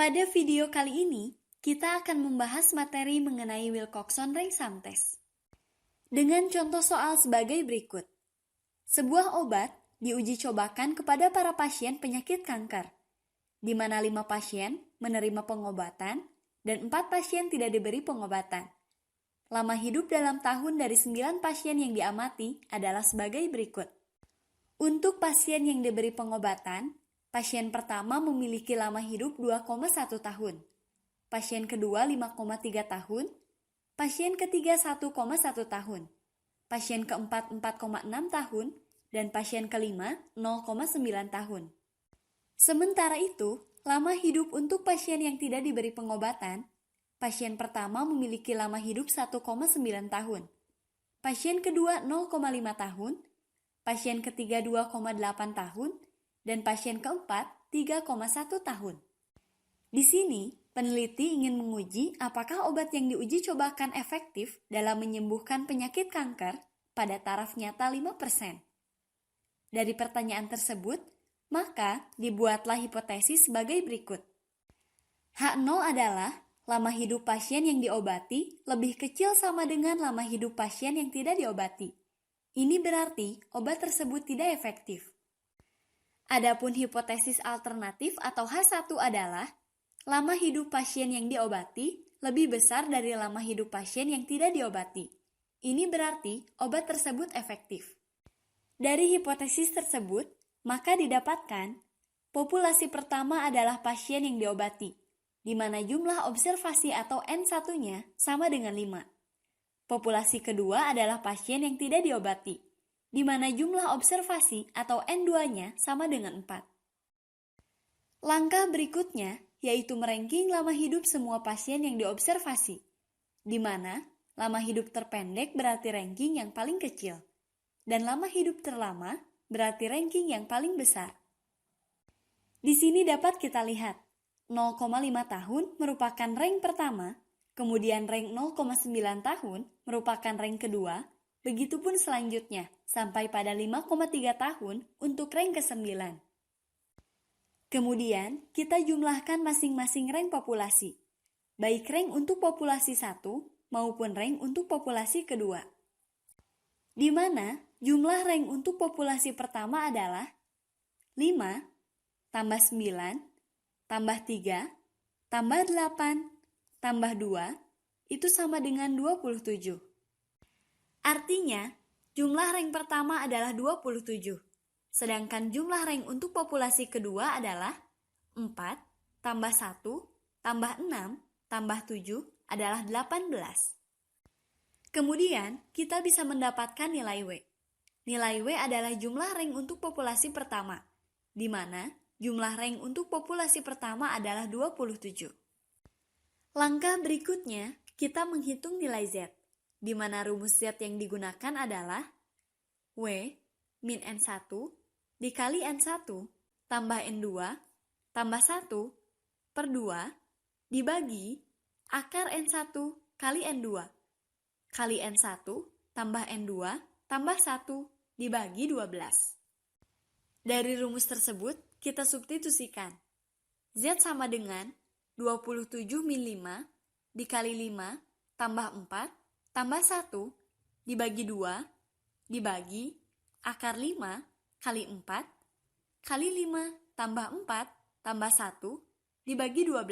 Pada video kali ini, kita akan membahas materi mengenai Wilcoxon-Rankin test. Dengan contoh soal sebagai berikut. Sebuah obat diuji cobakan kepada para pasien penyakit kanker, di mana 5 pasien menerima pengobatan dan 4 pasien tidak diberi pengobatan. Lama hidup dalam tahun dari 9 pasien yang diamati adalah sebagai berikut. Untuk pasien yang diberi pengobatan, pasien pertama memiliki lama hidup 2,1 tahun, pasien kedua 5,3 tahun, pasien ketiga 1,1 tahun, pasien keempat 4,6 tahun, dan pasien kelima 0,9 tahun. Sementara itu, lama hidup untuk pasien yang tidak diberi pengobatan, pasien pertama memiliki lama hidup 1,9 tahun, pasien kedua 0,5 tahun, pasien ketiga 2,8 tahun, dan pasien keempat 3,1 tahun. Di sini, peneliti ingin menguji apakah obat yang diuji cobakan efektif dalam menyembuhkan penyakit kanker pada taraf nyata 5%. Dari pertanyaan tersebut, maka dibuatlah hipotesis sebagai berikut. H0 adalah lama hidup pasien yang diobati lebih kecil sama dengan lama hidup pasien yang tidak diobati. Ini berarti obat tersebut tidak efektif. Adapun hipotesis alternatif atau H1 adalah lama hidup pasien yang diobati lebih besar dari lama hidup pasien yang tidak diobati. Ini berarti obat tersebut efektif. Dari hipotesis tersebut, maka didapatkan populasi pertama adalah pasien yang diobati, di mana jumlah observasi atau N1-nya sama dengan 5. Populasi kedua adalah pasien yang tidak diobati, di mana jumlah observasi atau N2-nya sama dengan 4. Langkah berikutnya yaitu meranking lama hidup semua pasien yang diobservasi, di mana lama hidup terpendek berarti ranking yang paling kecil, dan lama hidup terlama berarti ranking yang paling besar. Di sini dapat kita lihat, 0,5 tahun merupakan rank pertama, kemudian rank 0,9 tahun merupakan rank kedua, begitupun selanjutnya, sampai pada 5,3 tahun untuk rank ke-9. Kemudian, kita jumlahkan masing-masing rank populasi, baik rank untuk populasi 1 maupun rank untuk populasi kedua. Di mana jumlah rank untuk populasi pertama adalah 5, tambah 9, tambah 3, tambah 8, tambah 2, itu sama dengan 27. Artinya, jumlah rank pertama adalah 27, sedangkan jumlah rank untuk populasi kedua adalah 4, tambah 1, tambah 6, tambah 7 adalah 18. Kemudian, kita bisa mendapatkan nilai W. Nilai W adalah jumlah rank untuk populasi pertama, di mana jumlah rank untuk populasi pertama adalah 27. Langkah berikutnya, kita menghitung nilai Z, di mana rumus Z yang digunakan adalah W min N1 dikali N1 tambah N2 tambah 1 per 2 dibagi akar N1 kali N2 kali N1 tambah N2 tambah 1 dibagi 12. Dari rumus tersebut, kita substitusikan. Z sama dengan 27 min 5 dikali 5 tambah 4 tambah 1 dibagi 2 dibagi akar 5 kali 4 kali 5 tambah 4 tambah 1 dibagi 12.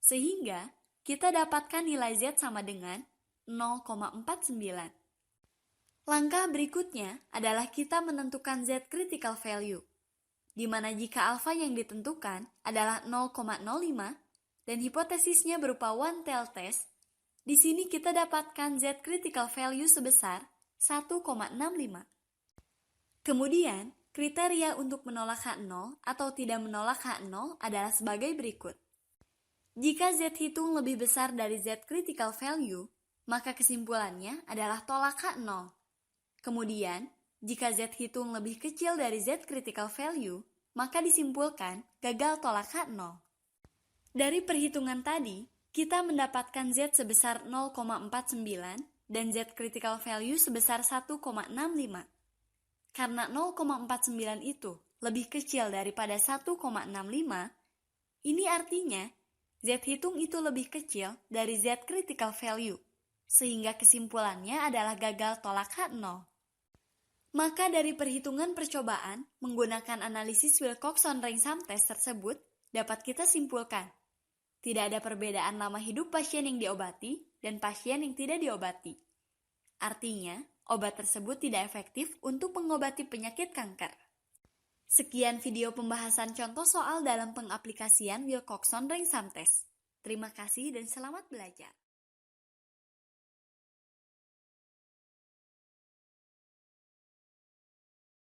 Sehingga kita dapatkan nilai Z sama dengan 0,49. Langkah berikutnya adalah kita menentukan Z critical value, di mana jika alfa yang ditentukan adalah 0,05 dan hipotesisnya berupa one tail test, di sini kita dapatkan Z critical value sebesar 1,65. Kemudian, kriteria untuk menolak H0 atau tidak menolak H0 adalah sebagai berikut. Jika Z hitung lebih besar dari Z critical value, maka kesimpulannya adalah tolak H0. Kemudian, jika Z hitung lebih kecil dari Z critical value, maka disimpulkan gagal tolak H0. Dari perhitungan tadi, kita mendapatkan Z sebesar 0,49 dan Z critical value sebesar 1,65. Karena 0,49 itu lebih kecil daripada 1,65, Ini artinya, Z hitung itu lebih kecil dari Z critical value, sehingga kesimpulannya adalah gagal tolak H0. Maka dari perhitungan percobaan menggunakan analisis Wilcoxon-Range-Sum test tersebut, dapat kita simpulkan, tidak ada perbedaan lama hidup pasien yang diobati dan pasien yang tidak diobati. Artinya, obat tersebut tidak efektif untuk mengobati penyakit kanker. Sekian video pembahasan contoh soal dalam pengaplikasian Wilcoxon-Range-Sum test. Terima kasih dan selamat belajar.